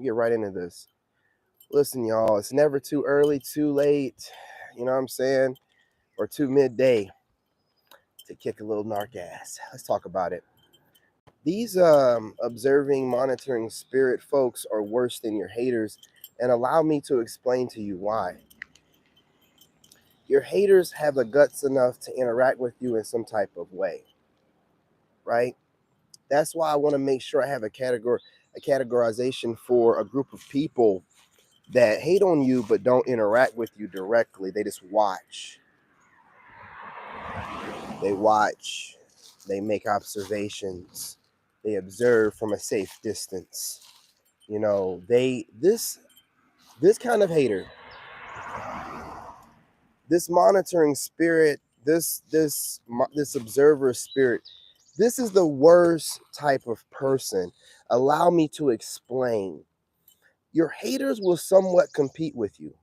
Get right into this. Listen, y'all, it's never too early, too late, you know what I'm saying? Or too midday to kick a little narc ass. Let's talk about it. These observing, monitoring spirit folks are worse than your haters, and allow me to explain to you why. Your haters have the guts enough to interact with you in some type of way, right? That's why I want to make sure I have a categorization for a group of people that hate on you but don't interact with you directly. They just watch. They watch. They make observations. They observe from a safe distance. You know, this kind of hater, this monitoring spirit, this observer spirit, this is the worst type of person. Allow me to explain. Your haters will somewhat compete with you.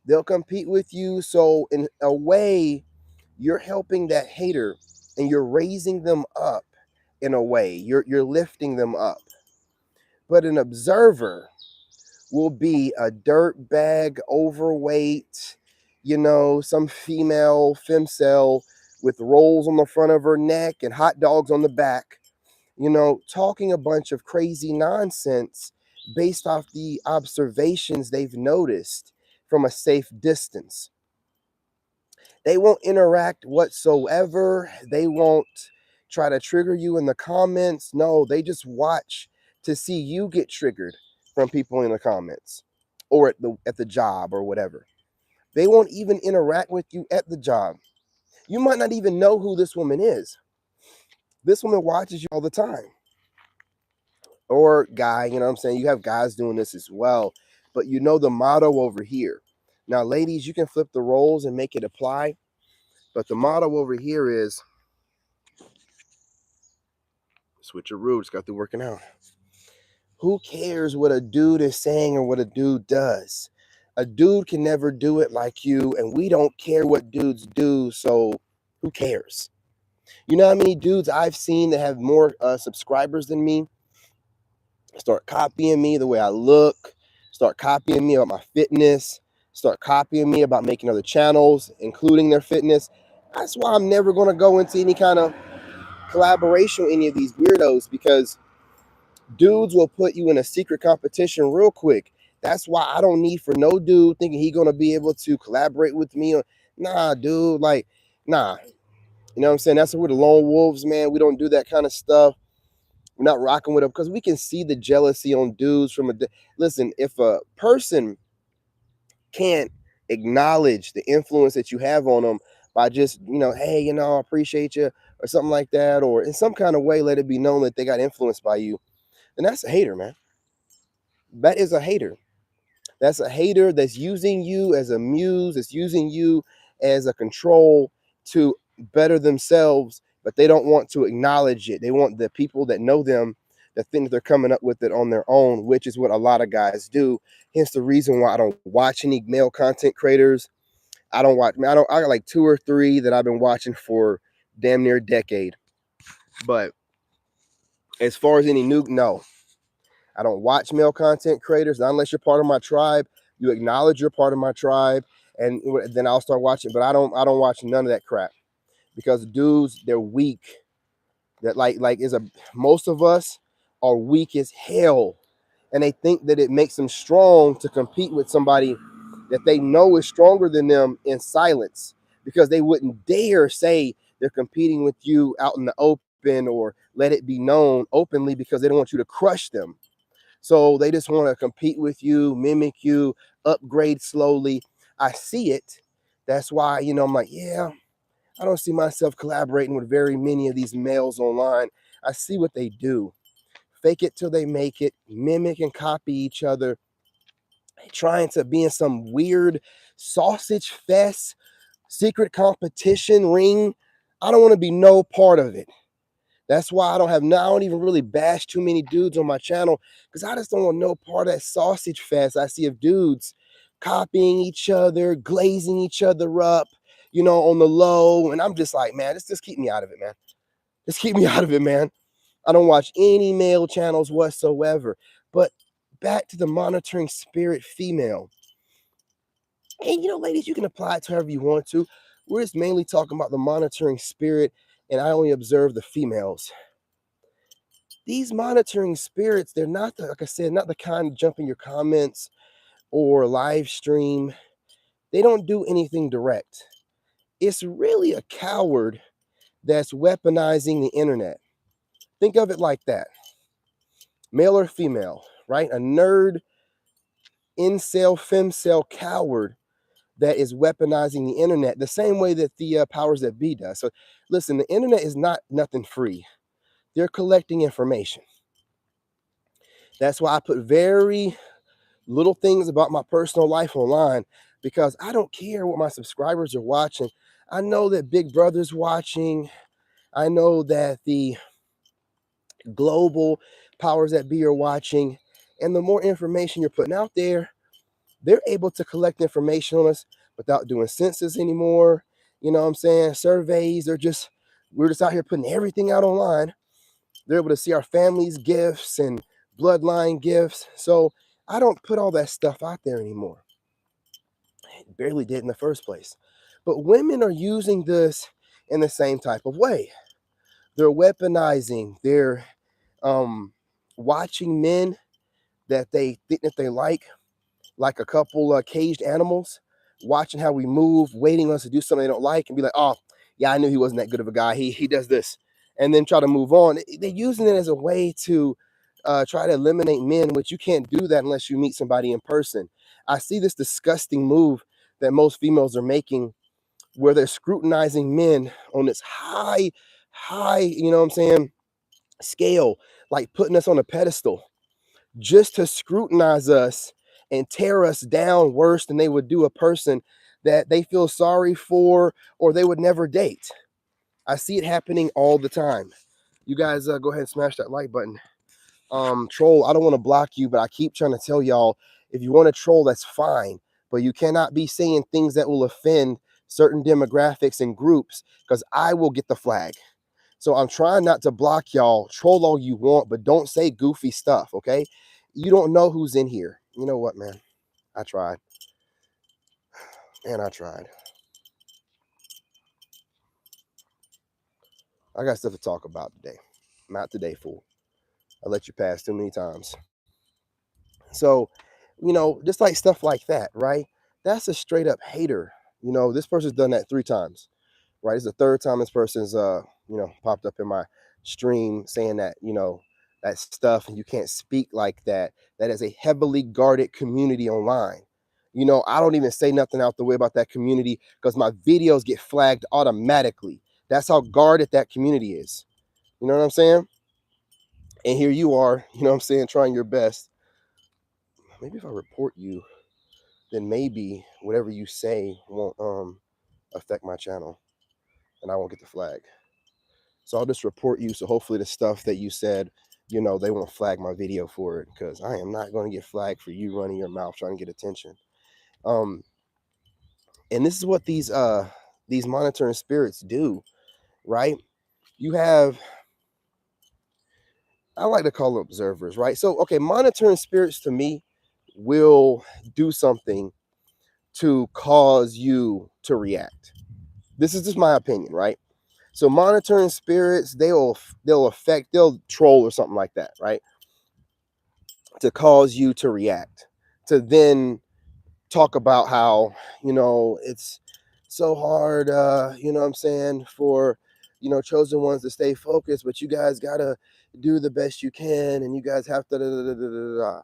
They'll compete with you. So in a way, you're helping that hater and you're raising them up in a way. You're lifting them up. But an observer will be a dirt bag, overweight, some female femcel with rolls on the front of her neck and hot dogs on the back, talking a bunch of crazy nonsense based off the observations they've noticed from a safe distance. They won't interact whatsoever. They won't try to trigger you in the comments. No, they just watch to see you get triggered from people in the comments or at the job or whatever. They won't even interact with you at the job. You might not even know who this woman is. This woman watches you all the time. Or guy, you know what I'm saying? You have guys doing this as well. But you know the motto over here. Now, ladies, you can flip the roles and make it apply. But the motto over here is switcheroo. Just got through working out. Who cares what a dude is saying or what a dude does? A dude can never do it like you, and we don't care what dudes do, so who cares? You know how many dudes I've seen that have more subscribers than me start copying me the way I look, start copying me about my fitness, start copying me about making other channels, including their fitness. That's why I'm never going to go into any kind of collaboration with any of these weirdos, because dudes will put you in a secret competition real quick. That's why I don't need for no dude thinking he gonna be able to collaborate with me. Nah, dude, like, nah. You know what I'm saying? That's why we're the lone wolves, man. We don't do that kind of stuff. We're not rocking with them because we can see the jealousy on dudes from listen, if a person can't acknowledge the influence that you have on them by just, hey, I appreciate you or something like that, or in some kind of way let it be known that they got influenced by you, then that's a hater, man. That is a hater. That's a hater that's using you as a muse, that's using you as a control to better themselves, but they don't want to acknowledge it. They want the people that know them that think that they're coming up with it on their own, which is what a lot of guys do. Hence the reason why I don't watch any male content creators. I got like 2 or 3 that I've been watching for damn near a decade. But as far as any new, no. I don't watch male content creators, not unless you're part of my tribe. You acknowledge you're part of my tribe, and then I'll start watching. But I don't watch none of that crap, because dudes, they're weak. That most of us are weak as hell, and they think that it makes them strong to compete with somebody that they know is stronger than them in silence, because they wouldn't dare say they're competing with you out in the open or let it be known openly, because they don't want you to crush them. So they just want to compete with you, mimic you, upgrade slowly. I see it. That's why, I'm like, yeah, I don't see myself collaborating with very many of these males online. I see what they do. Fake it till they make it, mimic and copy each other, trying to be in some weird sausage fest, secret competition ring. I don't want to be no part of it. That's why I don't even really bash too many dudes on my channel, because I just don't want no part of that sausage fest I see of dudes copying each other, glazing each other up, on the low. And I'm just like, man, just keep me out of it, man. Just keep me out of it, man. I don't watch any male channels whatsoever. But back to the monitoring spirit female. And ladies, you can apply it to however you want to. We're just mainly talking about the monitoring spirit, and I only observe the females. These monitoring spirits, they're not like I said, not the kind to jump in your comments or live stream. They don't do anything direct. It's really a coward that's weaponizing the internet. Think of it like that. Male or female, right? A nerd, incel, femcel coward that is weaponizing the internet the same way that the powers that be does. So listen, the internet is not nothing free. They're collecting information. That's why I put very little things about my personal life online, because I don't care what my subscribers are watching. I know that Big Brother's watching. I know that the global powers that be are watching. And the more information you're putting out there, they're able to collect information on us without doing census anymore. You know what I'm saying? Surveys, we're just out here putting everything out online. They're able to see our families' gifts and bloodline gifts. So I don't put all that stuff out there anymore. I barely did in the first place. But women are using this in the same type of way. They're weaponizing. They're watching men that they think that they like a couple caged animals, watching how we move, waiting on us to do something they don't like, and be like, oh, yeah, I knew he wasn't that good of a guy. He does this. And then try to move on. They're using it as a way to try to eliminate men, which you can't do that unless you meet somebody in person. I see this disgusting move that most females are making where they're scrutinizing men on this high, you know what I'm saying, scale, like putting us on a pedestal just to scrutinize us and tear us down worse than they would do a person that they feel sorry for or they would never date. I see it happening all the time. You guys go ahead and smash that like button. Troll, I don't want to block you, but I keep trying to tell y'all, if you want to troll, that's fine. But you cannot be saying things that will offend certain demographics and groups, because I will get the flag. So I'm trying not to block y'all. Troll all you want, but don't say goofy stuff, okay? You don't know who's in here. You know what, man? I tried. Man, I tried. I got stuff to talk about today. Not today, fool. I let you pass too many times. So, just like stuff like that, right? That's a straight up hater. This person's done that 3 times, right? It's the third time this person's popped up in my stream saying that, that stuff, and you can't speak like that. That is a heavily guarded community online. I don't even say nothing out the way about that community because my videos get flagged automatically. That's how guarded that community is. You know what I'm saying? And here you are, trying your best. Maybe if I report you, then maybe whatever you say won't affect my channel and I won't get the flag. So I'll just report you. So hopefully the stuff that you said, they won't flag my video for it, because I am not going to get flagged for you running your mouth trying to get attention. And this is what these monitoring spirits do, right? You have, I like to call them observers, right? So, okay, monitoring spirits to me will do something to cause you to react. This is just my opinion, right? So monitoring spirits, they'll troll or something like that, right? To cause you to react, to then talk about how, it's so hard, what I'm saying, for, chosen ones to stay focused, but you guys gotta do the best you can, and you guys have to, da, da, da, da, da, da.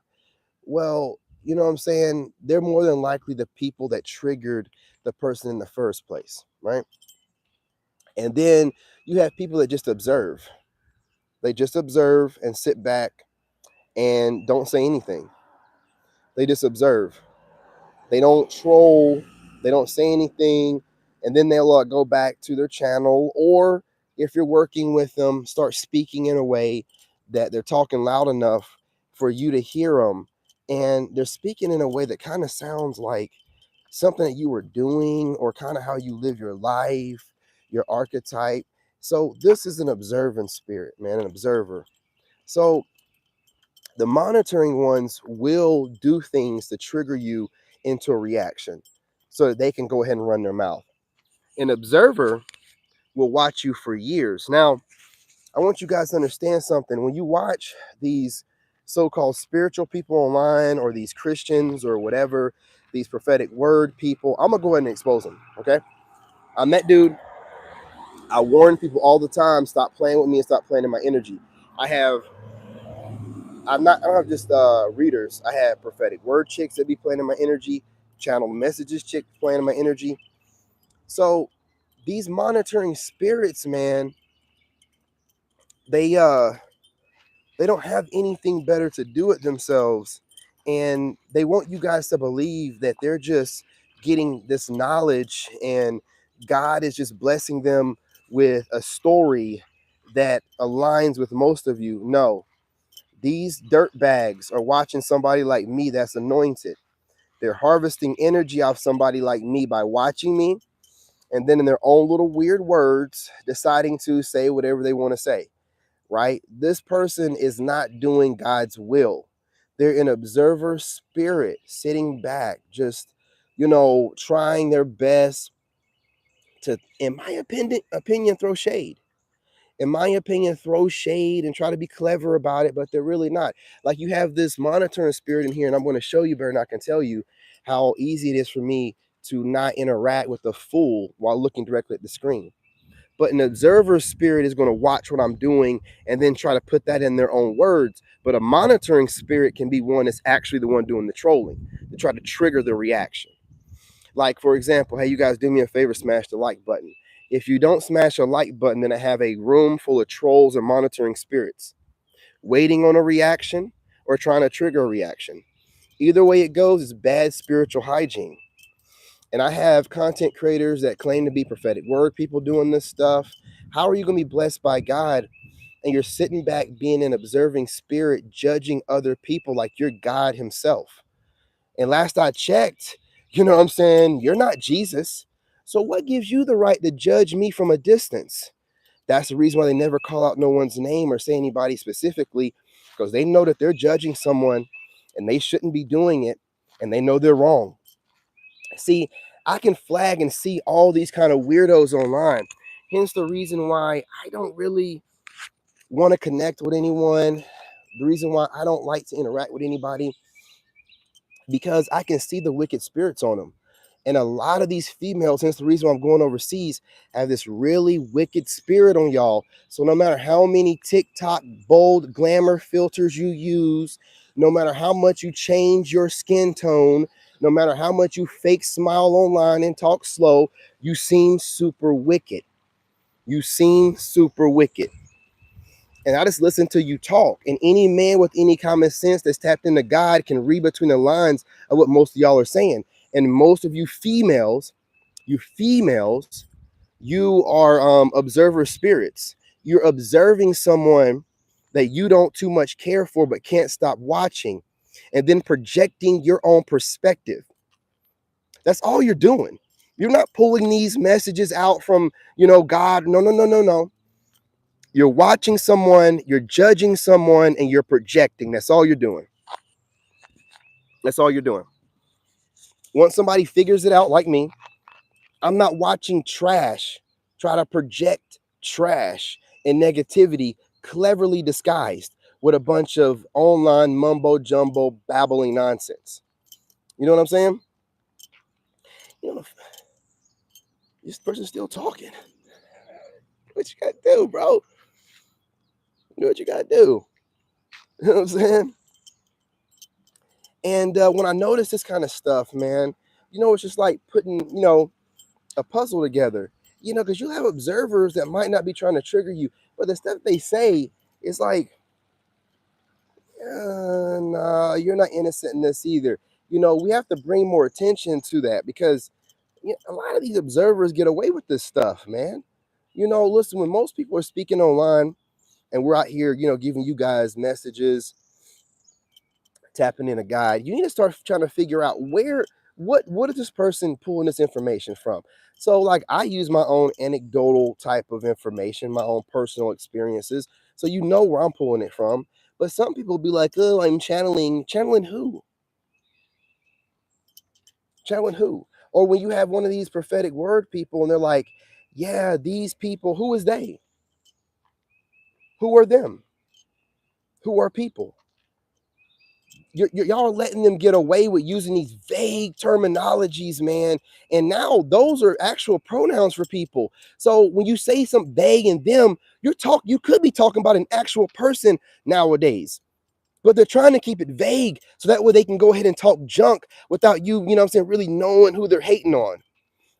Well, you know what I'm saying? They're more than likely the people that triggered the person in the first place, right? And then you have people that just observe. They just observe and sit back and don't say anything. They just observe. They don't troll. They don't say anything. And then they'll go back to their channel. Or if you're working with them, start speaking in a way that they're talking loud enough for you to hear them. And they're speaking in a way that kind of sounds like something that you were doing, or kind of how you live your life, your archetype. So this is an observant spirit, man, an observer. So The monitoring ones will do things to trigger you into a reaction so that they can go ahead and run their mouth. An observer will watch you for years. Now, I want you guys to understand something. When you watch these so-called spiritual people online, or these Christians or whatever, these prophetic word people, I'm gonna go ahead and expose them. Okay. I'm that dude. I warn people all the time, stop playing with me and stop playing in my energy. I have I don't have just readers. I have prophetic word chicks that be playing in my energy, channel messages chicks playing in my energy. So these monitoring spirits, man, they they don't have anything better to do it themselves, and they want you guys to believe that they're just getting this knowledge and God is just blessing them with a story that aligns with most of you. No, these dirt bags are watching somebody like me that's anointed. They're harvesting energy off somebody like me by watching me, and then in their own little weird words deciding to say whatever they want to say, right? This person is not doing God's will. They're an observer spirit sitting back, just, trying their best to, in my opinion, throw shade. In my opinion, throw shade and try to be clever about it, but they're really not. Like, you have this monitoring spirit in here, and I'm going to show you better than I can tell you how easy it is for me to not interact with the fool while looking directly at the screen. But an observer spirit is going to watch what I'm doing and then try to put that in their own words. But a monitoring spirit can be one that's actually the one doing the trolling to try to trigger the reaction. Like, for example, hey, you guys, do me a favor, smash the like button. If you don't smash a like button, then I have a room full of trolls and monitoring spirits waiting on a reaction or trying to trigger a reaction. Either way it goes, it's bad spiritual hygiene. And I have content creators that claim to be prophetic word people doing this stuff. How are you going to be blessed by God and you're sitting back being an observing spirit, judging other people like you're God himself? And last I checked, you know what I'm saying? You're not Jesus. So what gives you the right to judge me from a distance? That's the reason why they never call out no one's name or say anybody specifically, because they know that they're judging someone and they shouldn't be doing it, and they know they're wrong. See, I can flag and see all these kind of weirdos online. Hence the reason why I don't really want to connect with anyone. The reason why I don't like to interact with anybody, because I can see the wicked spirits on them. And a lot of these females, hence the reason why I'm going overseas, have this really wicked spirit on y'all. So no matter how many TikTok bold glamour filters you use, no matter how much you change your skin tone, no matter how much you fake smile online and talk slow, you seem super wicked. You seem super wicked. And I just listen to you talk. And any man with any common sense that's tapped into God can read between the lines of what most of y'all are saying. And most of you females, you are observer spirits. You're observing someone that you don't too much care for but can't stop watching, and then projecting your own perspective. That's all you're doing. You're not pulling these messages out from, God. No, no, no, no, no. You're watching someone, you're judging someone, and you're projecting. That's all you're doing. That's all you're doing. Once somebody figures it out, like me, I'm not watching trash try to project trash and negativity cleverly disguised with a bunch of online mumbo jumbo babbling nonsense. You know what I'm saying? You know, this person's still talking. What you gotta do, bro? You know what you gotta do. You know what I'm saying? And when I notice this kind of stuff, man, it's just like putting, a puzzle together, because you have observers that might not be trying to trigger you, but the stuff they say is like, nah, you're not innocent in this either. We have to bring more attention to that, because a lot of these observers get away with this stuff, man. Listen, when most people are speaking online and we're out here, giving you guys messages, tapping in a guide, you need to start trying to figure out what is this person pulling this information from. So like, I use my own anecdotal type of information, my own personal experiences, so where I'm pulling it from. But some people be like, oh, I'm channeling. Channeling who? Channeling who? Or when you have one of these prophetic word people and they're like, yeah, these people, who is they? Who are them? Who are people? Y'all are letting them get away with using these vague terminologies, man. And now those are actual pronouns for people. So when you say something they and them, you could be talking about an actual person nowadays. But they're trying to keep it vague so that way they can go ahead and talk junk without you, you know what I'm saying, really knowing who they're hating on.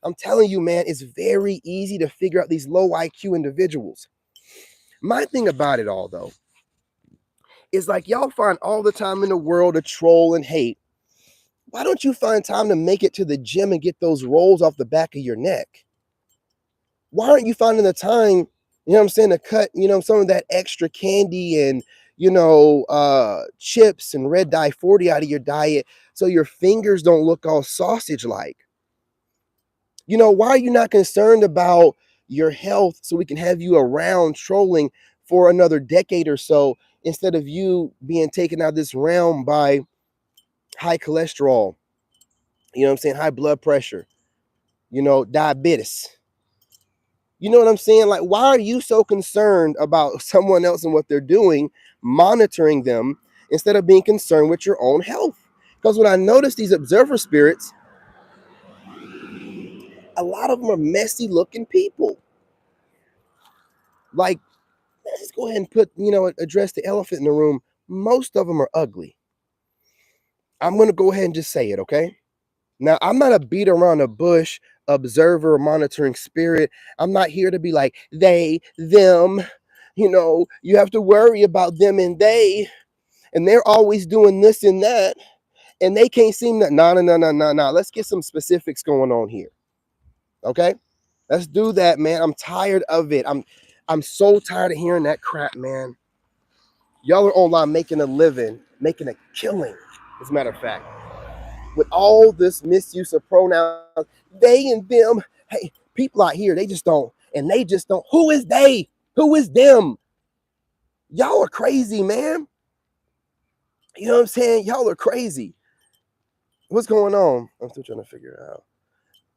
I'm telling you, man, it's very easy to figure out these low IQ individuals. My thing about it all, though, is like y'all find all the time in the world to troll and hate. Why don't you find time to make it to the gym and get those rolls off the back of your neck? Why aren't you finding the time, you know what I'm saying, to cut, some of that extra candy and, chips and red dye 40 out of your diet so your fingers don't look all sausage like? Why are you not concerned about your health so we can have you around trolling for another decade or so instead of you being taken out of this realm by high cholesterol, high blood pressure, diabetes. You know what I'm saying? Like, why are you so concerned about someone else and what they're doing, monitoring them, instead of being concerned with your own health? Because when I notice these observer spirits, a lot of them are messy looking people. Like, let's go ahead and address the elephant in the room. Most of them are ugly. I'm going to go ahead and just say it, okay? Now, I'm not a beat around the bush observer monitoring spirit. I'm not here to be like they, them. You have to worry about them and they, and they're always doing this and that, and they can't seem to. No, no, no, no, no, no. Let's get some specifics going on here, okay? Let's do that, man. I'm tired of it. I'm so tired of hearing that crap, man. Y'all are online making a living, making a killing, as a matter of fact, with all this misuse of pronouns, they and them. Hey, people out here, they just don't, and they just don't. Who is they? Who is them? Y'all are crazy, man. You know what I'm saying? Y'all are crazy. What's going on? I'm still trying to figure it out.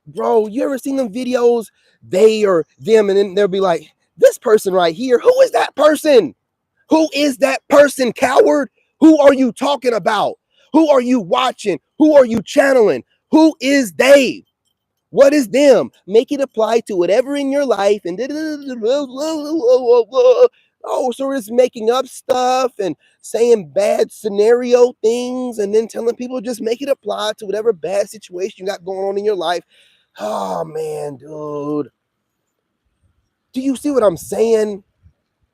Bro, you ever seen them videos? They or them, and then they'll be like, this person right here, who is that person? Who is that person, coward? Who are you talking about? Who are you watching? Who are you channeling? Who is they? What is them? Make it apply to whatever in your life. And oh, so we're just making up stuff and saying bad scenario things and then telling people just make it apply to whatever bad situation you got going on in your life. Oh man, dude. Do you see what I'm saying?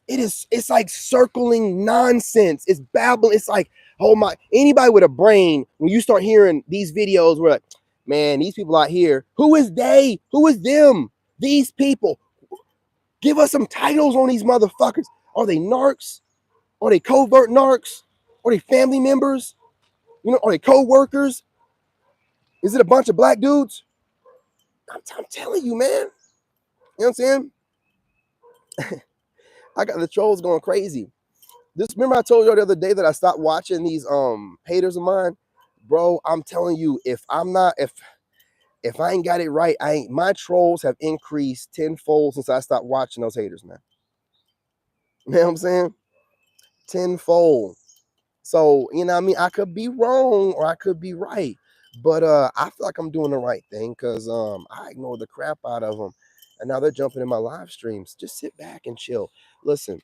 It's like circling nonsense. It's babbling. It's like, oh my, anybody with a brain, when you start hearing these videos, we're like, man, these people out here, who is they? Who is them? These people. Give us some titles on these motherfuckers. Are they narcs? Are they covert narcs? Are they family members? Are they co-workers? Is it a bunch of black dudes? I'm telling you, man. You know what I'm saying? I got the trolls going crazy. Remember I told you the other day that I stopped watching these haters of mine? Bro, I'm telling you, if I ain't got it right, my trolls have increased tenfold since I stopped watching those haters, man. You know what I'm saying? Tenfold. So, I could be wrong or I could be right. But I feel like I'm doing the right thing because I ignore the crap out of them. And now they're jumping in my live streams. Just sit back and chill. Listen,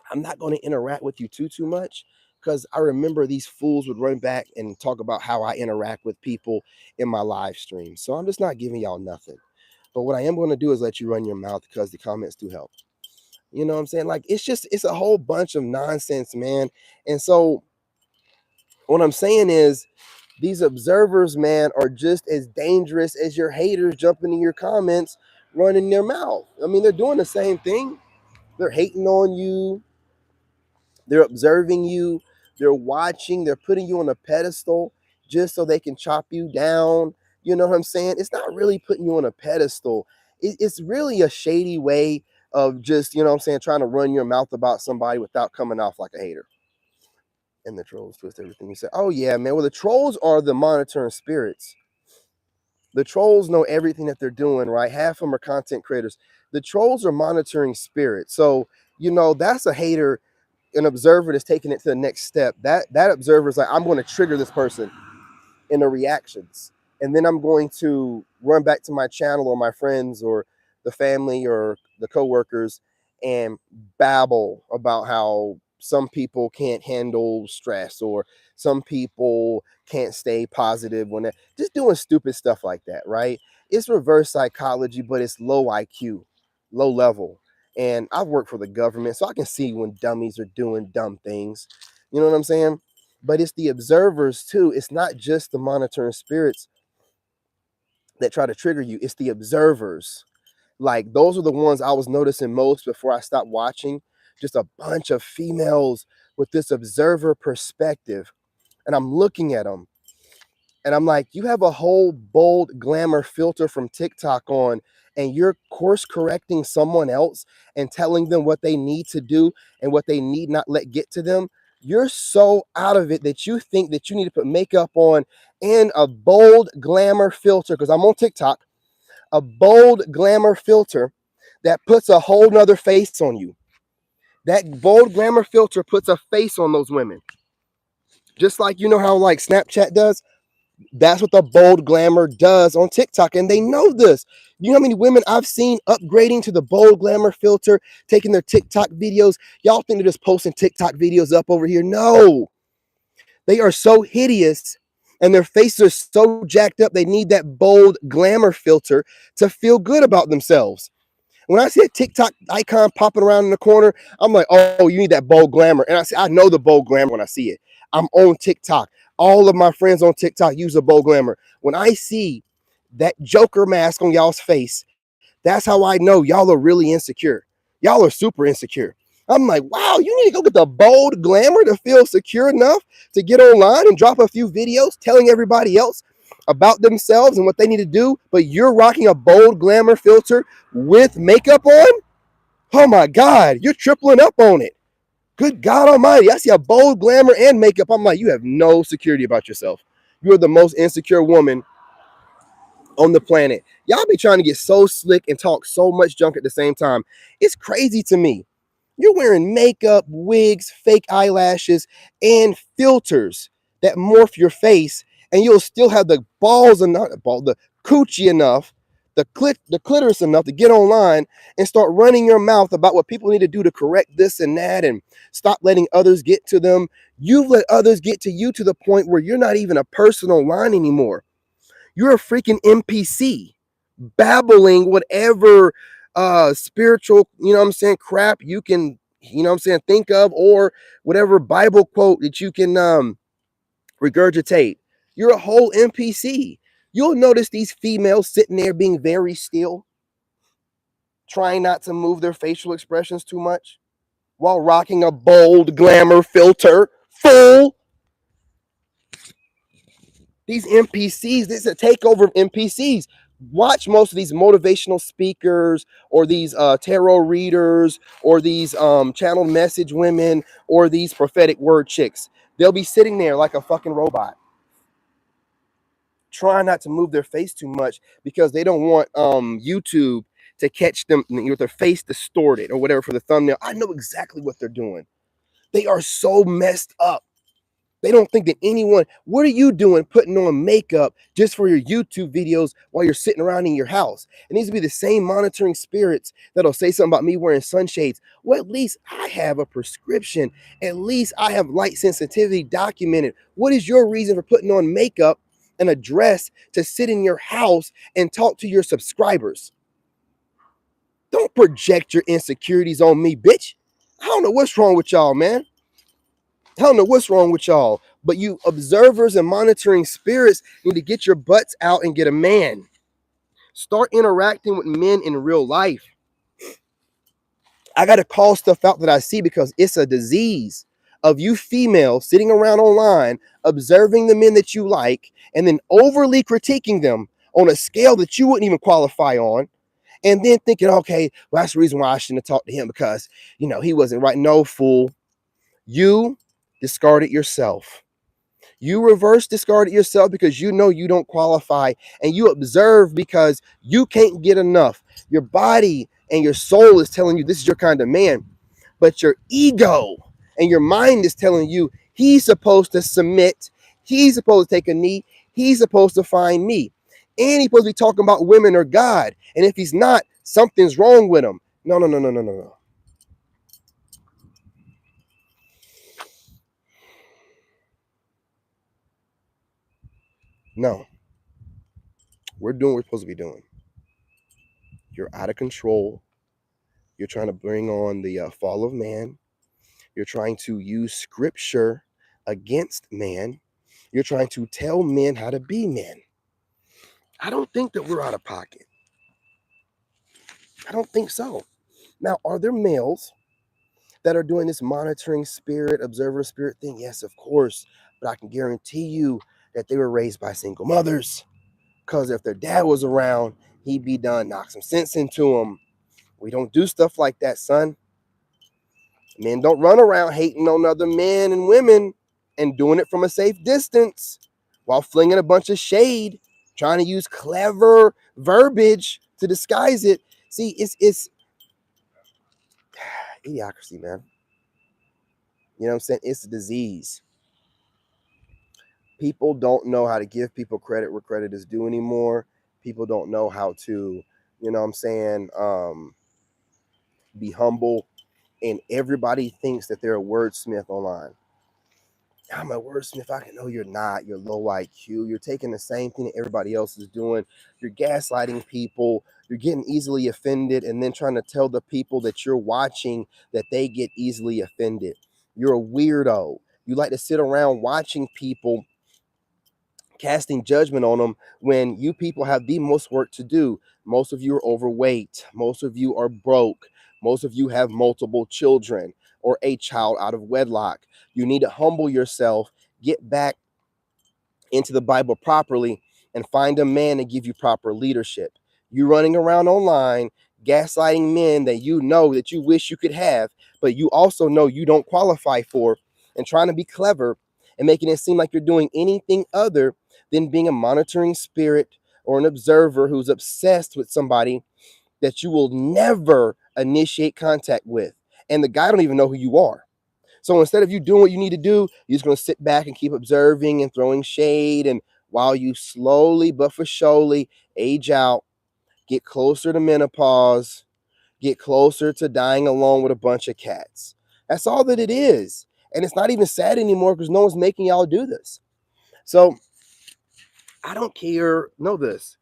I'm not going to interact with you too much because I remember these fools would run back and talk about how I interact with people in my live stream. So I'm just not giving y'all nothing. But what I am going to do is let you run your mouth because the comments do help. You know what I'm saying? Like, it's a whole bunch of nonsense, man. And so what I'm saying is these observers, man, are just as dangerous as your haters jumping in your comments, running their mouth. I mean, they're doing the same thing. They're hating on you. They're observing you. They're watching. They're putting you on a pedestal just so they can chop you down. You know what I'm saying? It's not really putting you on a pedestal. It's really a shady way of just, you know what I'm saying, trying to run your mouth about somebody without coming off like a hater. And the trolls twist everything you say. Oh yeah, man. Well, the trolls are the monitoring spirits. The trolls know everything that they're doing, right? Half of them are content creators. The trolls are monitoring spirits. So, that's a hater, an observer that's taking it to the next step. That observer is like, I'm going to trigger this person in the reactions. And then I'm going to run back to my channel or my friends or the family or the coworkers and babble about how some people can't handle stress or some people can't stay positive when they're just doing stupid stuff like that, right? It's reverse psychology, but it's low IQ, low level. And I've worked for the government, so I can see when dummies are doing dumb things. You know what I'm saying? But it's the observers too. It's not just the monitoring spirits that try to trigger you, it's the observers. Like, those are the ones I was noticing most before I stopped watching. Just a bunch of females with this observer perspective. And I'm looking at them and I'm like, you have a whole bold glamour filter from TikTok on, and you're course correcting someone else and telling them what they need to do and what they need not let get to them. You're so out of it that you think that you need to put makeup on and a bold glamour filter, because I'm on TikTok, a bold glamour filter that puts a whole nother face on you. That bold glamour filter puts a face on those women. Just like, how like Snapchat does. That's what the bold glamour does on TikTok, and they know this. You know how many women I've seen upgrading to the bold glamour filter, taking their TikTok videos? Y'all think they're just posting TikTok videos up over here? No, they are so hideous, and their faces are so jacked up. They need that bold glamour filter to feel good about themselves. When I see a TikTok icon popping around in the corner, I'm like, oh, you need that bold glamour. And I know the bold glamour when I see it. I'm on TikTok. All of my friends on TikTok use a bold glamour. When I see that Joker mask on y'all's face, that's how I know y'all are really insecure. Y'all are super insecure. I'm like, wow, you need to go get the bold glamour to feel secure enough to get online and drop a few videos telling everybody else about themselves and what they need to do, but you're rocking a bold glamour filter with makeup on? Oh my God, you're tripling up on it. Good God Almighty. I see a bold glamour and makeup. I'm like, you have no security about yourself. You're the most insecure woman on the planet. Y'all be trying to get so slick and talk so much junk at the same time. It's crazy to me. You're wearing makeup, wigs, fake eyelashes, and filters that morph your face, and you'll still have the balls enough, the coochie enough, the clitoris enough to get online and start running your mouth about what people need to do to correct this and that and stop letting others get to them. You've let others get to you to the point where you're not even a personal line anymore. You're a freaking NPC babbling whatever spiritual, crap you can, think of, or whatever Bible quote that you can regurgitate. You're a whole NPC. You'll notice these females sitting there being very still, trying not to move their facial expressions too much while rocking a bold glamour filter. Fool! These NPCs, this is a takeover of NPCs. Watch most of these motivational speakers or these tarot readers or these channel message women or these prophetic word chicks. They'll be sitting there like a fucking robot, trying not to move their face too much because they don't want YouTube to catch them with their face distorted or whatever for the thumbnail. I know exactly what they're doing. They are so messed up. They don't think that anyone, what are you doing putting on makeup just for your YouTube videos while you're sitting around in your house? It needs to be the same monitoring spirits that'll say something about me wearing sunshades. Well, at least I have a prescription. At least I have light sensitivity documented. What is your reason for putting on makeup and a dress to sit in your house and talk to your subscribers? Don't project your insecurities on me, bitch. I don't know what's wrong with y'all, man. I don't know what's wrong with y'all, but you observers and monitoring spirits need to get your butts out and get a man. Start interacting with men in real life. I got to call stuff out that I see because it's a disease of you females sitting around online, observing the men that you like, and then overly critiquing them on a scale that you wouldn't even qualify on. And then thinking, okay, well, that's the reason why I shouldn't have talked to him because, he wasn't right. No, fool. You discard it yourself. You reverse discard it yourself because you know you don't qualify, and you observe because you can't get enough. Your body and your soul is telling you this is your kind of man, but your ego and your mind is telling you he's supposed to submit, he's supposed to take a knee, he's supposed to find me, and he's supposed to be talking about women or God. And if he's not, something's wrong with him. No, no, no, no, no, no, no. No, we're doing what we're supposed to be doing. You're out of control. You're trying to bring on the fall of man. You're trying to use scripture against man. You're trying to tell men how to be men. I don't think that we're out of pocket. I don't think so. Now, are there males that are doing this monitoring spirit, observer spirit thing? Yes, of course. But I can guarantee you that they were raised by single mothers. Because if their dad was around, he'd be done, knock some sense into them. We don't do stuff like that, son. Men don't run around hating on other men and women and doing it from a safe distance while flinging a bunch of shade, trying to use clever verbiage to disguise it. See, it's idiocracy, man. You know what I'm saying? It's a disease. People don't know how to give people credit where credit is due anymore. People don't know how to, you know what I'm saying, be humble. And everybody thinks that they're a wordsmith online. I'm a wordsmith. I can know you're not. You're low IQ. You're taking the same thing that everybody else is doing. You're gaslighting people. You're getting easily offended and then trying to tell the people that you're watching that they get easily offended. You're a weirdo. You like to sit around watching people, casting judgment on them when you people have the most work to do. Most of you are overweight. Most of you are broke. Most of you have multiple children or a child out of wedlock. You need to humble yourself, get back into the Bible properly, and find a man to give you proper leadership. You running around online, gaslighting men that you know that you wish you could have, but you also know you don't qualify for, and trying to be clever and making it seem like you're doing anything other than being a monitoring spirit or an observer who's obsessed with somebody that you will never initiate contact with. And the guy don't even know who you are. So instead of you doing what you need to do, you're just going to sit back and keep observing and throwing shade. And while you slowly but for surely age out, get closer to menopause, get closer to dying alone with a bunch of cats. That's all that it is. And it's not even sad anymore because no one's making y'all do this. So I don't care. Know this.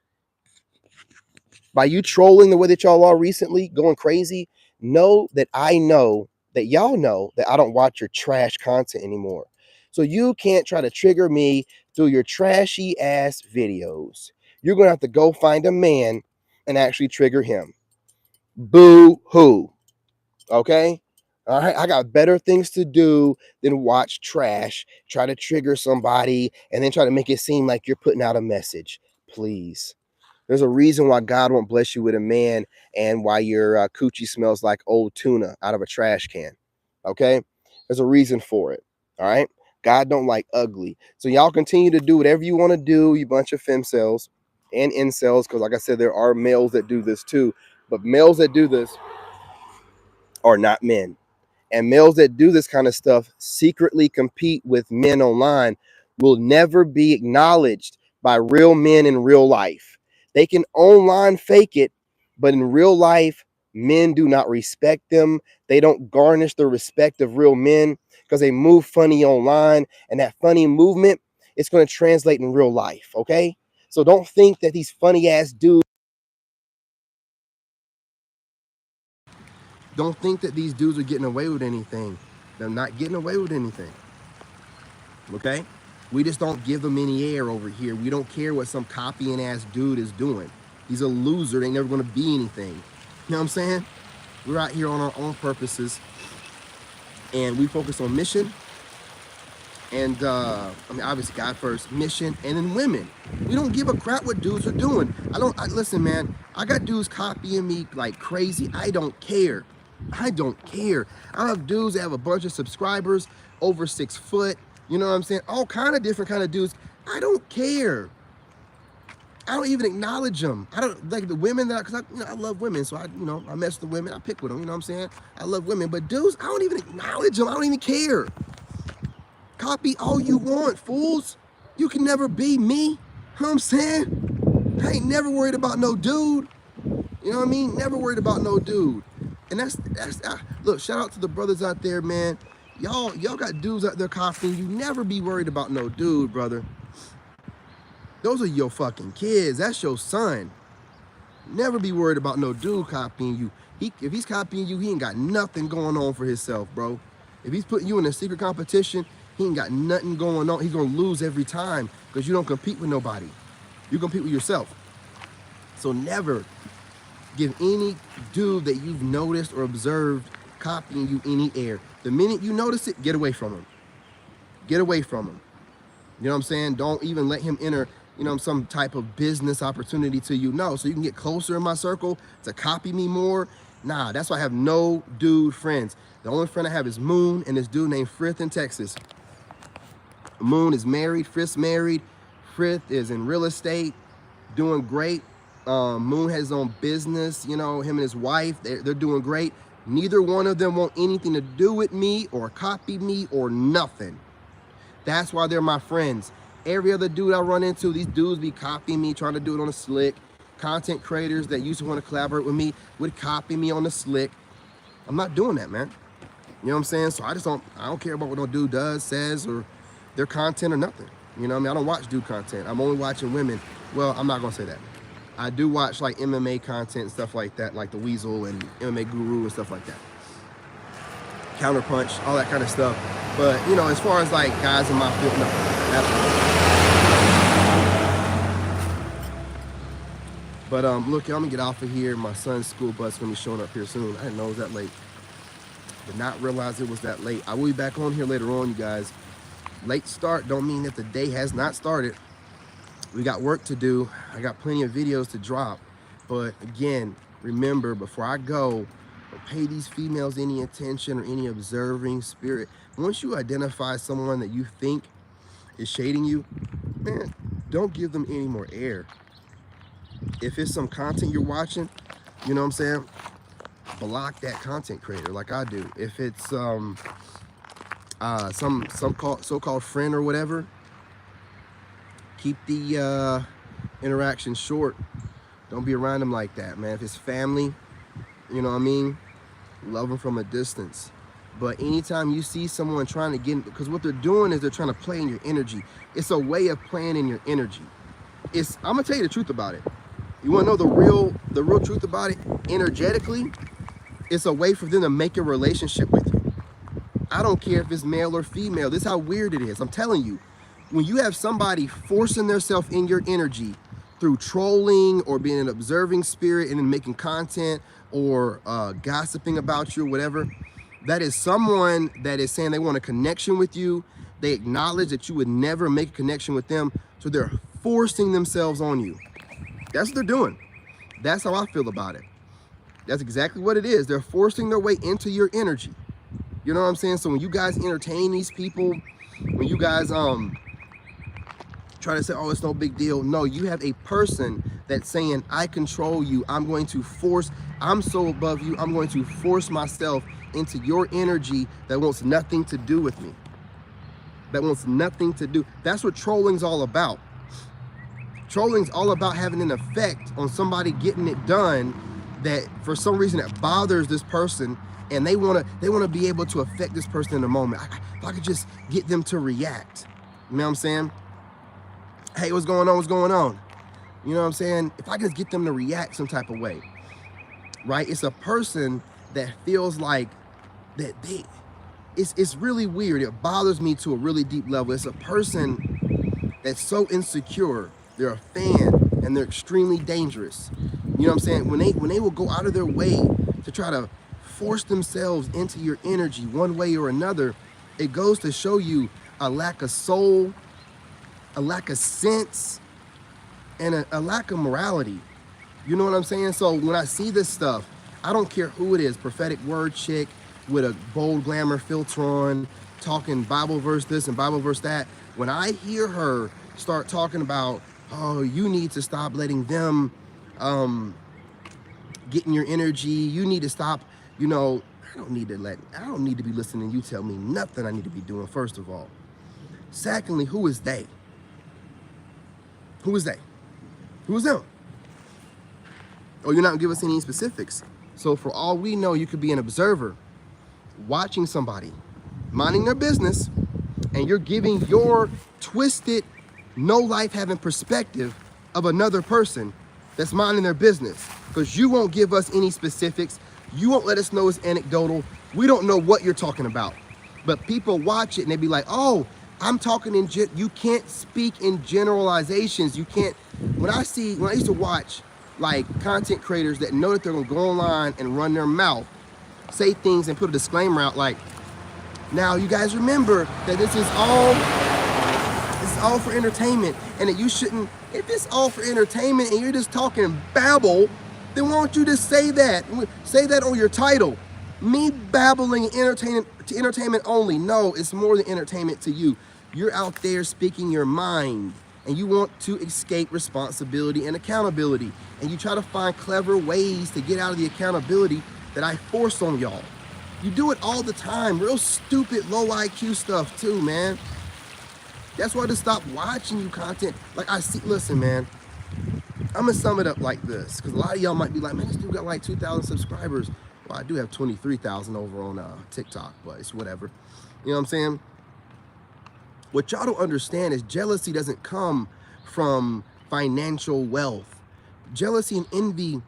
By you trolling the way that y'all are recently, going crazy, know that I know that y'all know that I don't watch your trash content anymore. So you can't try to trigger me through your trashy ass videos. You're going to have to go find a man and actually trigger him. Boo hoo. Okay? All right, I got better things to do than watch trash, try to trigger somebody, and then try to make it seem like you're putting out a message. Please. There's a reason why God won't bless you with a man and why your coochie smells like old tuna out of a trash can. Okay? There's a reason for it. All right? God don't like ugly. So y'all continue to do whatever you want to do, you bunch of femcells and incels, because like I said, there are males that do this too. But males that do this are not men. And males that do this kind of stuff secretly compete with men online will never be acknowledged by real men in real life. They can online fake it, but in real life, men do not respect them. They don't garnish the respect of real men because they move funny online, and that funny movement, it's going to translate in real life, okay? So don't think that these funny ass dudes, don't think that these dudes are getting away with anything. They're not getting away with anything. Okay? We just don't give them any air over here. We don't care what some copying ass dude is doing. He's a loser. They ain't never gonna be anything. You know what I'm saying? We're out here on our own purposes, and we focus on mission. And obviously God first, mission, and then women. We don't give a crap what dudes are doing. Listen, man. I got dudes copying me like crazy. I don't care. I don't care. I have dudes that have a bunch of subscribers over 6 foot. You know what I'm saying? All kind of different kind of dudes. I don't care. I don't even acknowledge them. I don't like the women that, cause I love women, so I mess with the women. I pick with them. You know what I'm saying? I love women, but dudes, I don't even acknowledge them. I don't even care. Copy all you want, fools. You can never be me. You know what I'm saying? I ain't never worried about no dude. You know what I mean? Never worried about no dude. And that's look, shout out to the brothers out there, man. Y'all got dudes out there copying. You never be worried about no dude, brother. Those are your fucking kids. That's your son. Never be worried about no dude copying you. If he's copying you, he ain't got nothing going on for himself, bro. If he's putting you in a secret competition, he ain't got nothing going on. He's gonna lose every time because you don't compete with nobody. You compete with yourself. So never give any dude that you've noticed or observed copying you any air. The minute you notice it, get away from him. Get away from him. You know what I'm saying? Don't even let him enter, some type of business opportunity to you. No, so you can get closer in my circle to copy me more. Nah, that's why I have no dude friends. The only friend I have is Moon and this dude named Frith in Texas. Moon is married, Frith's married. Frith is in real estate, doing great. Moon has his own business, him and his wife, they're doing great. Neither one of them want anything to do with me or copy me or nothing. That's why they're my friends. Every other dude I run into, these dudes be copying me, trying to do it on the slick. Content creators that used to want to collaborate with me would copy me on the slick. I'm not doing that, man. You know what I'm saying? So I don't care about what no dude does, says, or their content or nothing. You know what I mean? I don't watch dude content. I'm only watching women. Well, I'm not gonna say that. I do watch like MMA content and stuff like that, like the Weasel and MMA Guru and stuff like that. Counterpunch, all that kind of stuff. But as far as like guys in my field, no, absolutely. But look, I'm gonna get off of here. My son's school bus gonna be showing up here soon. I didn't know it was that late. Did not realize it was that late. I will be back on here later on, you guys. Late start don't mean that the day has not started. We got work to do. I got plenty of videos to drop. But again, remember, before I go, don't pay these females any attention or any observing spirit. Once you identify someone that you think is shading you, man, don't give them any more air. If it's some content you're watching, you know what I'm saying? Block that content creator like I do. If it's some so-called friend or whatever, keep the interaction short. Don't be around them like that, man. If it's family, you know what I mean? Love them from a distance. But anytime you see someone trying to get, because what they're doing is they're trying to play in your energy. It's a way of playing in your energy. I'm gonna tell you the truth about it. You wanna know the real truth about it? Energetically, it's a way for them to make a relationship with you. I don't care if it's male or female. This is how weird it is. I'm telling you, when you have somebody forcing themselves in your energy through trolling or being an observing spirit and then making content or gossiping about you or whatever, that is someone that is saying they want a connection with you. They acknowledge that you would never make a connection with them, so they're forcing themselves on you. That's what they're doing. That's how I feel about it. That's exactly what it is. They're forcing their way into your energy. You know what I'm saying? So when you guys entertain these people, when you guys try to say, oh, it's no big deal. No, you have a person that's saying, I control you. I'm so above you. I'm going to force myself into your energy that wants nothing to do with me. That wants nothing to do. That's what trolling's all about. Trolling's all about having an effect on somebody getting it done that for some reason it bothers this person, and they want to be able to affect this person in a moment. If I could just get them to react. You know what I'm saying? Hey, what's going on? What's going on? You know what I'm saying? If I could just get them to react some type of way, right? It's a person that feels like that it's really weird. It bothers me to a really deep level. It's a person that's so insecure. They're a fan and they're extremely dangerous. You know what I'm saying? When they will go out of their way to try to force themselves into your energy one way or another, it goes to show you a lack of soul, a lack of sense, and a lack of morality. You know what I'm saying? So when I see this stuff, I don't care who it is, prophetic word chick, with a bold glamour filter on, talking Bible verse this and Bible verse that. When I hear her start talking about, oh, you need to stop letting them get in your energy, you need to stop, you know, I don't need to be listening to you tell me nothing I need to be doing, first of all. Secondly, who is they? Who is they? Who is them? Oh, you're not gonna give us any specifics. So for all we know, you could be an observer, watching somebody, minding their business, and you're giving your twisted, no life having perspective of another person that's minding their business. Because you won't give us any specifics. You won't let us know it's anecdotal. We don't know what you're talking about. But people watch it and they be like, oh, I'm talking in, you can't speak in generalizations. You can't, when I used to watch like content creators that know that they're gonna go online and run their mouth, say things and put a disclaimer out like, now you guys remember that this is all for entertainment, and that you shouldn't, if it's all for entertainment and you're just talking babble, then why don't you just say that? Say that on your title. Me babbling entertainment only. No, it's more than entertainment to you. You're out there speaking your mind, and you want to escape responsibility and accountability. And you try to find clever ways to get out of the accountability that I force on y'all. You do it all the time. Real stupid, low IQ stuff too, man. That's why I just stopped watching you content. Like listen, man, I'm gonna sum it up like this, because a lot of y'all might be like, man, this dude got like 2,000 subscribers. Well, I do have 23,000 over on TikTok, but it's whatever. You know what I'm saying? What y'all don't understand is jealousy doesn't come from financial wealth. Jealousy and envy,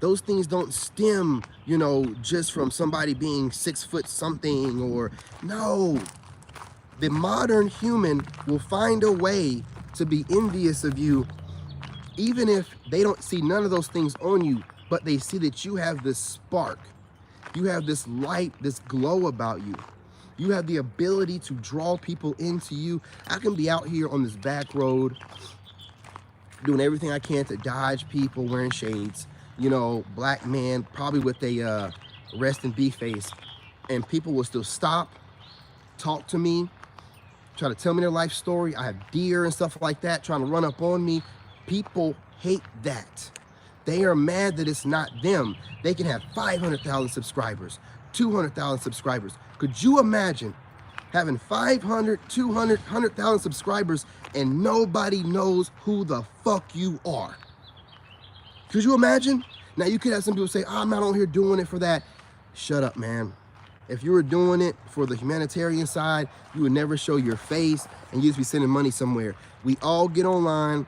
those things don't stem, you know, just from somebody being 6 foot something, or no. The modern human will find a way to be envious of you, even if they don't see none of those things on you, but they see that you have this spark. You have this light, this glow about you. You have the ability to draw people into you. I can be out here on this back road doing everything I can to dodge people wearing shades, you know, black man, probably with a rest in be face, and people will still stop, talk to me, try to tell me their life story. I have deer and stuff like that trying to run up on me. People hate that. They are mad that it's not them. They can have 500,000 subscribers, 200,000 subscribers. Could you imagine having 500, 200, 100,000 subscribers and nobody knows who the fuck you are? Could you imagine? Now you could have some people say, oh, I'm not on here doing it for that. Shut up, man. If you were doing it for the humanitarian side, you would never show your face and you'd just be sending money somewhere. We all get online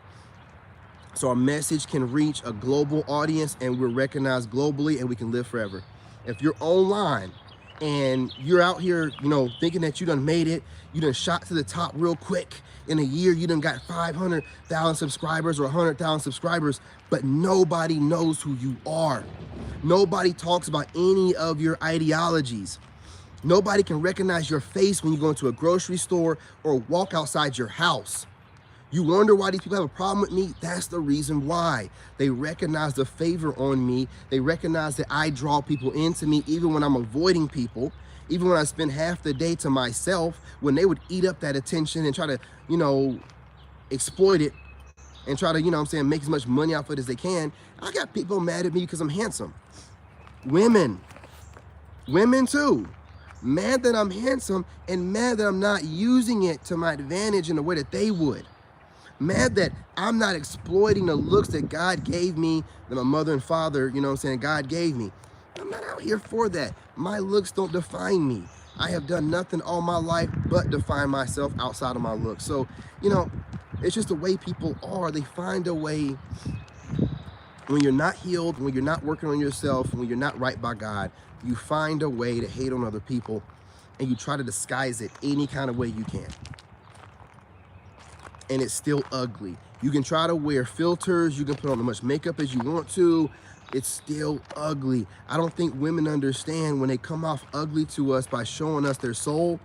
so our message can reach a global audience and we're recognized globally and we can live forever. If you're online and you're out here, you know, thinking that you done made it, you done shot to the top real quick, in a year you done got 500,000 subscribers or 100,000 subscribers, but nobody knows who you are. Nobody talks about any of your ideologies. Nobody can recognize your face when you go into a grocery store or walk outside your house. You wonder why these people have a problem with me? That's the reason why. They recognize the favor on me. They recognize that I draw people into me even when I'm avoiding people, even when I spend half the day to myself, when they would eat up that attention and try to, you know, exploit it and try to, you know what I'm saying, make as much money off of it as they can. I got people mad at me because I'm handsome. Women too. Mad that I'm handsome and mad that I'm not using it to my advantage in the way that they would. Mad that I'm not exploiting the looks that God gave me, that my mother and father, you know what I'm saying, God gave me. I'm not out here for that. My looks don't define me. I have done nothing all my life but define myself outside of my looks. So, you know, it's just the way people are. They find a way, when you're not healed, when you're not working on yourself, when you're not right by God, you find a way to hate on other people and you try to disguise it any kind of way you can. And it's still ugly. You can try to wear filters, you can put on as much makeup as you want to, it's still ugly. I don't think women understand when they come off ugly to us by showing us their soul,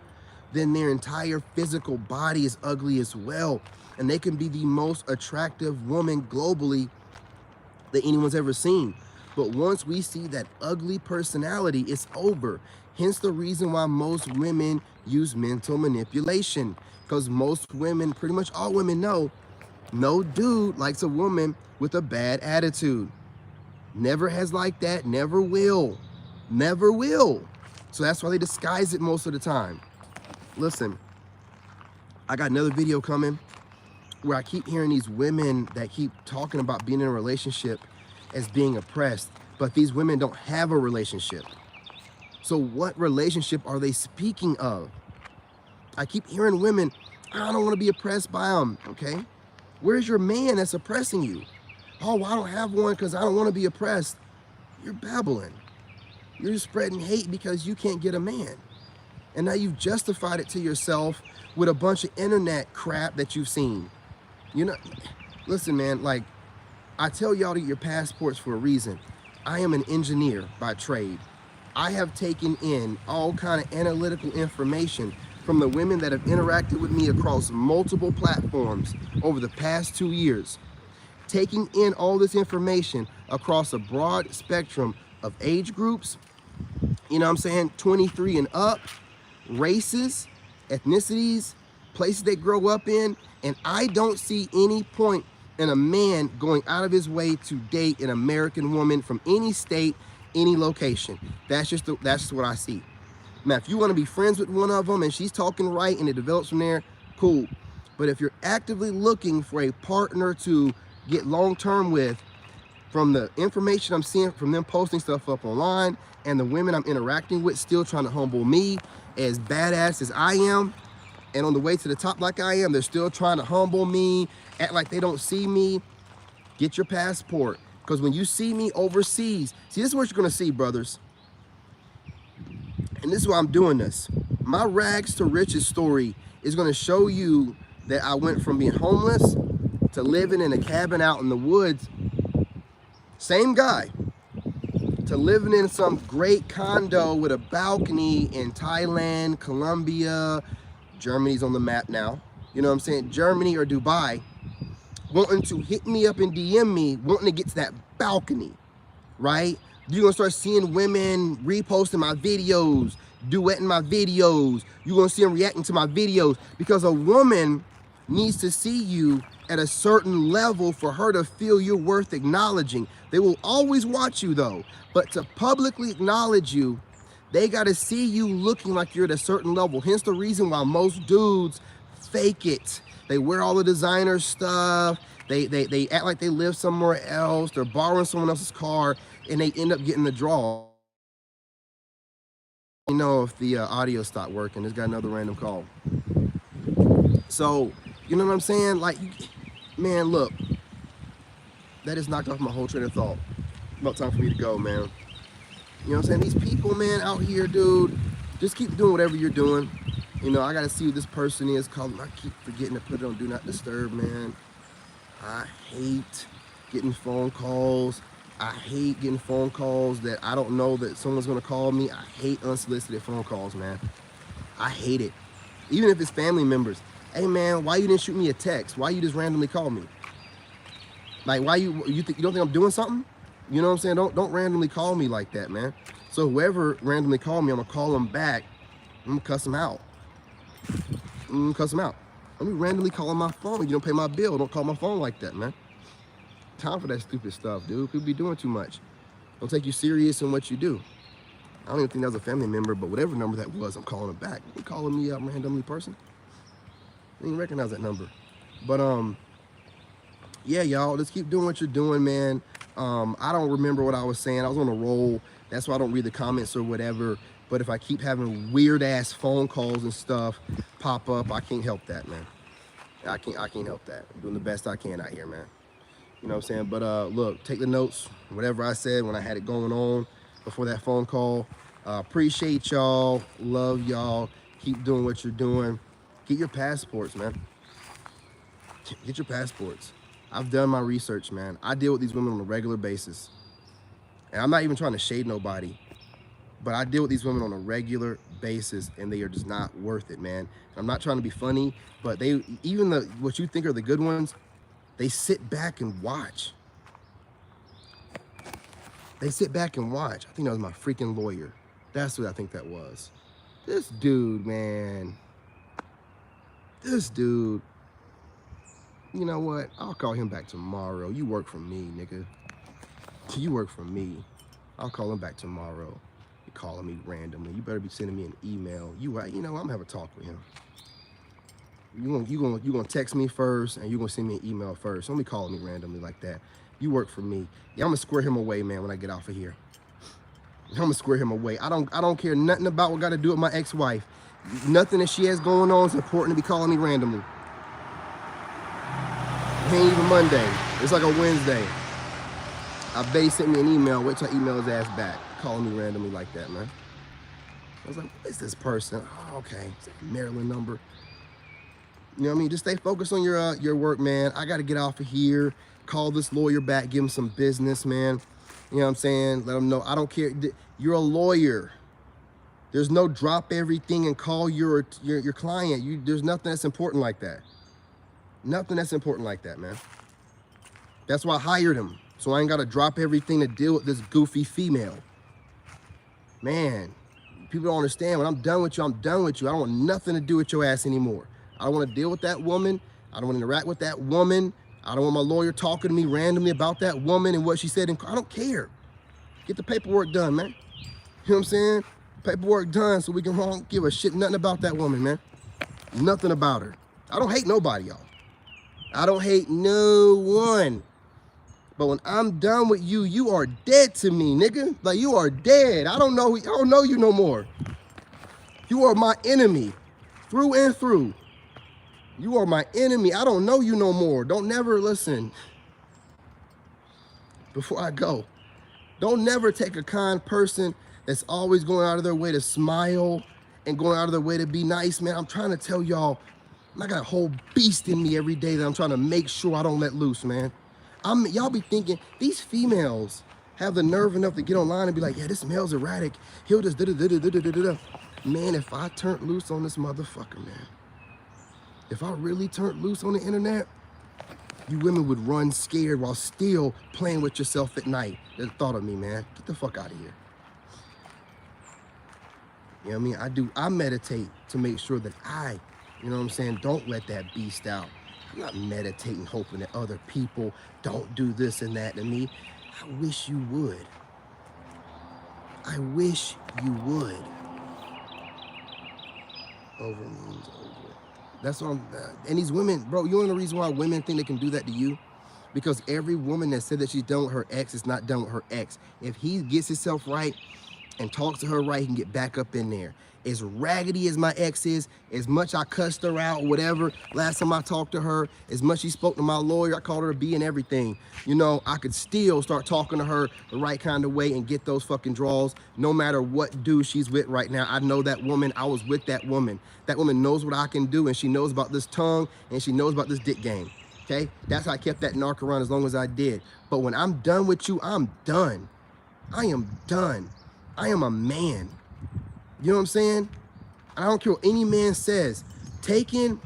then their entire physical body is ugly as well. And they can be the most attractive woman globally that anyone's ever seen. But once we see that ugly personality, it's over. Hence the reason why most women use mental manipulation. Because most women, pretty much all women know, no dude likes a woman with a bad attitude. Never has liked that, never will. Never will. So that's why they disguise it most of the time. Listen, I got another video coming where I keep hearing these women that keep talking about being in a relationship as being oppressed, but these women don't have a relationship. So what relationship are they speaking of? I keep hearing women, I don't want to be oppressed by them, okay? Where's your man that's oppressing you? Oh, well, I don't have one because I don't want to be oppressed. You're babbling. You're spreading hate because you can't get a man. And now you've justified it to yourself with a bunch of internet crap that you've seen. You know, listen, man, like, I tell y'all to get your passports for a reason. I am an engineer by trade. I have taken in all kind of analytical information from the women that have interacted with me across multiple platforms over the past 2 years. Taking in all this information across a broad spectrum of age groups, you know what I'm saying, 23 and up, races, ethnicities, places they grow up in, and I don't see any point in a man going out of his way to date an American woman from any state, any location. That's just what I see. Now, if you want to be friends with one of them and she's talking right and it develops from there, cool. But if you're actively looking for a partner to get long-term with, from the information I'm seeing from them posting stuff up online and the women I'm interacting with still trying to humble me as badass as I am, and on the way to the top like I am, they're still trying to humble me, act like they don't see me. Get your passport. Because when you see me overseas, see, this is what you're going to see, brothers. And this is why I'm doing this. My rags to riches story is going to show you that I went from being homeless to living in a cabin out in the woods, same guy, to living in some great condo with a balcony in Thailand, Colombia, Germany's on the map now, you know what I'm saying, Germany or Dubai, wanting to hit me up and DM me, wanting to get to that balcony, right? You're gonna start seeing women reposting my videos, duetting my videos. You're gonna see them reacting to my videos, because a woman needs to see you at a certain level for her to feel you're worth acknowledging. They will always watch you though, but to publicly acknowledge you, they gotta see you looking like you're at a certain level. Hence the reason why most dudes fake it. They wear all the designer stuff. They act like they live somewhere else. They're borrowing someone else's car, and they end up getting the draw. You know, if the audio stopped working, it's got another random call. So, you know what I'm saying? Like, man, look, that just knocked off my whole train of thought. About time for me to go, man. You know what I'm saying? These people, man, out here, dude, just keep doing whatever you're doing. You know, I got to see who this person is. Call them. I keep forgetting to put it on Do Not Disturb, man. I hate getting phone calls. I hate getting phone calls that I don't know that someone's going to call me. I hate unsolicited phone calls, man. I hate it. Even if it's family members. Hey, man, why you didn't shoot me a text? Why you just randomly call me? Like, why you don't think I'm doing something? You know what I'm saying? Don't randomly call me like that, man. So whoever randomly called me, I'm going to call them back. I'm going to cuss them out. Cuss them out. Let me randomly call on my phone. You don't pay my bill. Don't call my phone like that, man. Time for that stupid stuff, dude. People be doing too much. Don't take you serious in what you do. I don't even think that was a family member, but whatever number that was, I'm calling it back. You calling me up randomly, person? I didn't recognize that number. But yeah, y'all, just keep doing what you're doing, man. I don't remember what I was saying. I was on a roll. That's why I don't read the comments or whatever. But if I keep having weird ass phone calls and stuff pop up, I can't help that, man. I can't help that. I'm doing the best I can out here, man. You know what I'm saying? But look, take the notes, whatever I said when I had it going on before that phone call. Appreciate y'all. Love y'all. Keep doing what you're doing. Get your passports, man. Get your passports. I've done my research, man. I deal with these women on a regular basis. And I'm not even trying to shade nobody, but I deal with these women on a regular basis, and they are just not worth it, man. I'm not trying to be funny, but they, even what you think are the good ones, they sit back and watch. They sit back and watch. I think that was my freaking lawyer. That's what I think that was. This dude, man. This dude. You know what? I'll call him back tomorrow. You work for me, nigga. You work for me. I'll call him back tomorrow. You're calling me randomly. You better be sending me an email. You know, I'm gonna have a talk with him. You gonna text me first, and you gonna send me an email first. Don't be calling me randomly like that. You work for me. Yeah, I'm gonna square him away, man, when I get off of here. I'm gonna square him away. I don't care nothing about what got to do with my ex-wife. Nothing that she has going on is important to be calling me randomly. It ain't even Monday. It's like a Wednesday. I bet he sent me an email. Wait till I email his ass back. Calling me randomly like that, man. I was like, what is this person? Oh, okay. It's a Maryland number. You know what I mean? Just stay focused on your work, man. I got to get off of here. Call this lawyer back. Give him some business, man. You know what I'm saying? Let him know. I don't care. You're a lawyer. There's no drop everything and call your client. There's nothing that's important like that. Nothing that's important like that, man. That's why I hired him. So I ain't got to drop everything to deal with this goofy female. Man, people don't understand. When I'm done with you, I'm done with you. I don't want nothing to do with your ass anymore. I don't want to deal with that woman. I don't want to interact with that woman. I don't want my lawyer talking to me randomly about that woman and what she said. I don't care. Get the paperwork done, man. You know what I'm saying? Paperwork done so we can give a shit nothing about that woman, man. Nothing about her. I don't hate nobody, y'all. I don't hate no one. But when I'm done with you, you are dead to me, nigga. Like, you are dead. I don't know you no more. You are my enemy through and through. You are my enemy. I don't know you no more. Don't never listen. Before I go, don't never take a kind person that's always going out of their way to smile and going out of their way to be nice, man. I'm trying to tell y'all, I got a whole beast in me every day that I'm trying to make sure I don't let loose, man. Y'all be thinking, these females have the nerve enough to get online and be like, yeah, this male's erratic. He'll just da-da-da-da-da-da-da-da. Man, if I turned loose on this motherfucker, man. If I really turned loose on the internet, you women would run scared while still playing with yourself at night. The thought of me, man. Get the fuck out of here. You know what I mean? I meditate to make sure that you know what I'm saying, don't let that beast out. I'm not meditating, hoping that other people don't do this and that to me. I wish you would. I wish you would. Over means over. That's what and these women, bro, you know the reason why women think they can do that to you? Because every woman that said that she's done with her ex is not done with her ex. If he gets himself right and talks to her right, he can get back up in there. As raggedy as my ex is, as much I cussed her out, whatever, last time I talked to her, as much she spoke to my lawyer, I called her a B and everything. You know, I could still start talking to her the right kind of way and get those fucking draws, no matter what dude she's with right now. I know that woman, I was with that woman. That woman knows what I can do, and she knows about this tongue, and she knows about this dick game, okay? That's how I kept that narc around as long as I did. But when I'm done with you, I'm done. I am done. I am a man. You know what I'm saying? I don't care what any man says. Taking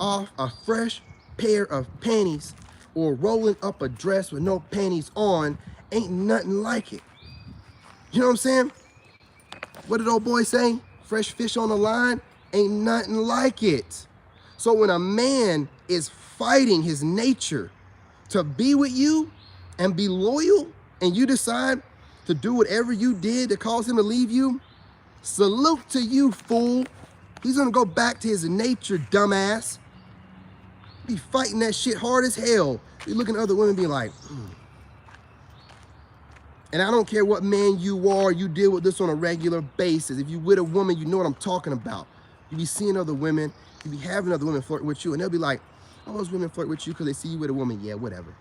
off a fresh pair of panties or rolling up a dress with no panties on ain't nothing like it. You know what I'm saying? What did old boy say? Fresh fish on the line ain't nothing like it. So when a man is fighting his nature to be with you and be loyal, and you decide to do whatever you did to cause him to leave you, salute to you, fool. He's gonna go back to his nature, dumbass. Be fighting that shit hard as hell. Be looking at other women be like, And I don't care what man you are, you deal with this on a regular basis. If you with a woman, you know what I'm talking about. You be seeing other women, you be having other women flirt with you, and they'll be like, oh, those women flirt with you because they see you with a woman. Yeah, whatever.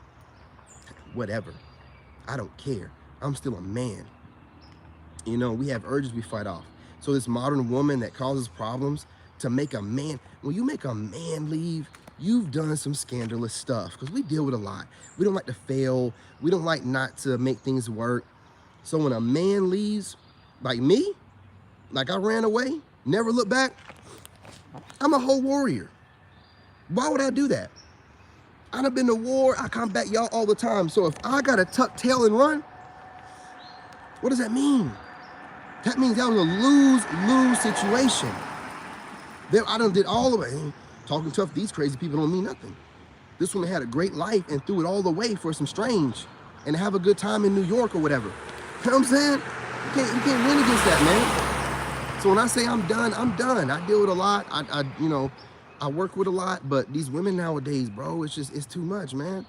Whatever. I don't care. I'm still a man. You know, we have urges we fight off. So this modern woman that causes problems, to make a man, when you make a man leave, you've done some scandalous stuff, because we deal with a lot. We don't like to fail. We don't like not to make things work. So when a man leaves, like me, like I ran away, never looked back, I'm a whole warrior. Why would I do that? I done been to war, I come back y'all all the time. So if I gotta tuck tail and run, What does that mean? That means that was a lose-lose situation. I done did all of it. Talking tough, these crazy people don't mean nothing. This woman had a great life and threw it all away for some strange and have a good time in New York or whatever. You know what I'm saying? You can't win against that, man. So when I say I'm done, I'm done. I deal with a lot. I work with a lot, but these women nowadays, bro, it's too much, man.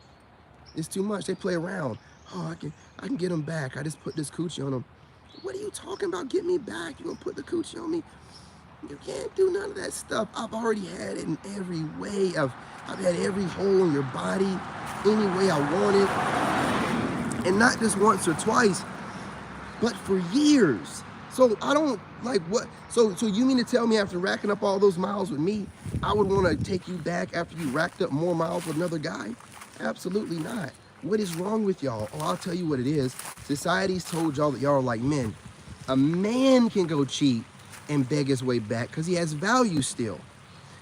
It's too much. They play around. Oh, I can get them back. I just put this coochie on them. What are you talking about? Get me back. You gonna put the coochie on me? You can't do none of that stuff. I've already had it in every way. I've had every hole in your body, any way I want it. And not just once or twice, but for years. So I don't like what, so you mean to tell me after racking up all those miles with me, I would want to take you back after you racked up more miles with another guy? Absolutely not. What is wrong with y'all? Oh, I'll tell you what it is. Society's told y'all that y'all are like men. A man can go cheat and beg his way back because he has value still.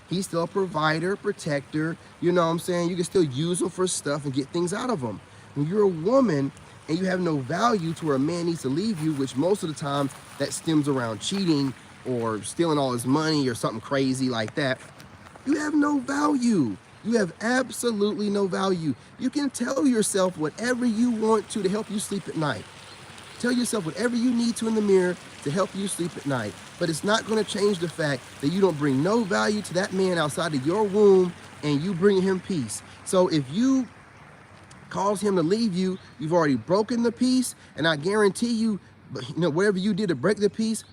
He's still a provider, protector, you know what I'm saying? You can still use him for stuff and get things out of him. When you're a woman and you have no value to where a man needs to leave you, which most of the time that stems around cheating or stealing all his money or something crazy like that, you have no value. You have absolutely no value. You can tell yourself whatever you want to help you sleep at night. Tell yourself whatever you need to in the mirror to help you sleep at night. But it's not going to change the fact that you don't bring no value to that man outside of your womb and you bring him peace. So if you cause him to leave you, you've already broken the peace, and I guarantee you, whatever you did to break the peace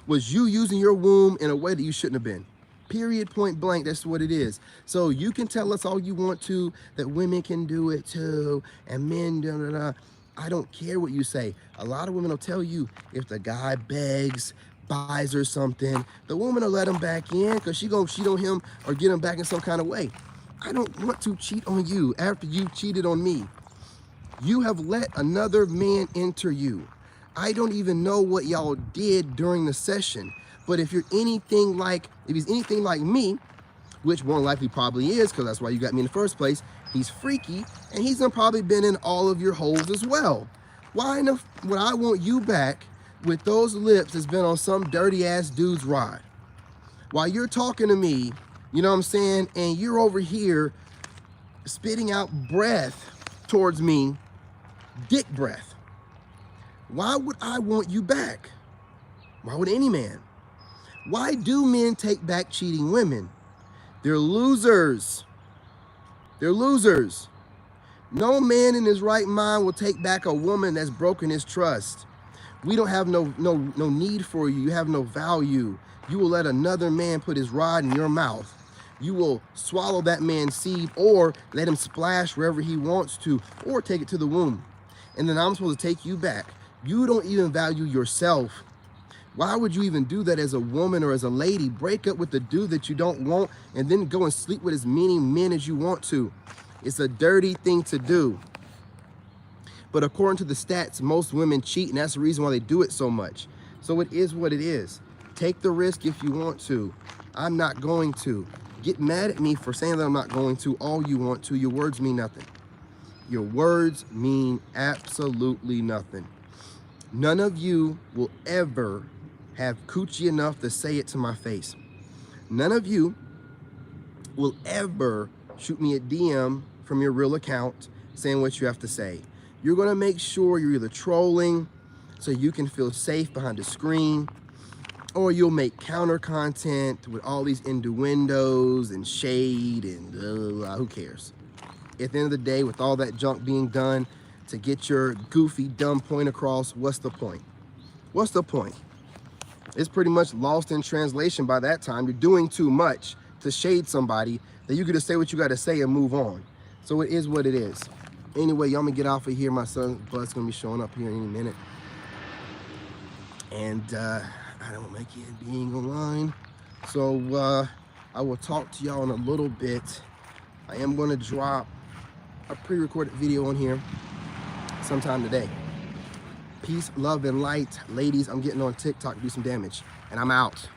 was you using your womb in a way that you shouldn't have been. Period, point blank, that's what it is. So you can tell us all you want to, that women can do it too, and men, da, da, da. I don't care what you say. A lot of women will tell you if the guy begs, buys her something, the woman will let him back in because she gonna cheat on him or get him back in some kind of way. I don't want to cheat on you after you've cheated on me. You have let another man enter you. I don't even know what y'all did during the session, but if he's anything like me, which more likely probably is, because that's why you got me in the first place, he's freaky, and he's probably been in all of your holes as well. Why would I want you back with those lips that's been on some dirty ass dude's rod? While you're talking to me, you know what I'm saying, and you're over here spitting out breath towards me, dick breath. Why would I want you back? Why would any man? Why do men take back cheating women? They're losers. They're losers. No man in his right mind will take back a woman that's broken his trust. We don't have no need for you. You have no value. You will let another man put his rod in your mouth. You will swallow that man's seed or let him splash wherever he wants to or take it to the womb. And then I'm supposed to take you back. You don't even value yourself. Why would you even do that as a woman or as a lady? Break up with the dude that you don't want and then go and sleep with as many men as you want to. It's a dirty thing to do. But according to the stats, most women cheat, and that's the reason why they do it so much. So it is what it is. Take the risk if you want to. I'm not going to. Get mad at me for saying that I'm not going to all you want to. Your words mean nothing. Your words mean absolutely nothing. None of you will ever have coochie enough to say it to my face. None of you will ever shoot me a DM from your real account saying what you have to say. You're gonna make sure you're either trolling so you can feel safe behind the screen, or you'll make counter content with all these innuendos and shade and who cares? At the end of the day, with all that junk being done to get your goofy, dumb point across, what's the point? What's the point? It's pretty much lost in translation by that time. You're doing too much to shade somebody that you could just say what you got to say and move on. So it is what it is. Anyway, y'all gonna get off of here. My son's bus gonna be showing up here in a minute. And I don't make it being online. So I will talk to y'all in a little bit. I am gonna drop a pre-recorded video on here sometime today. Peace, love, and light. Ladies, I'm getting on TikTok to do some damage. And I'm out.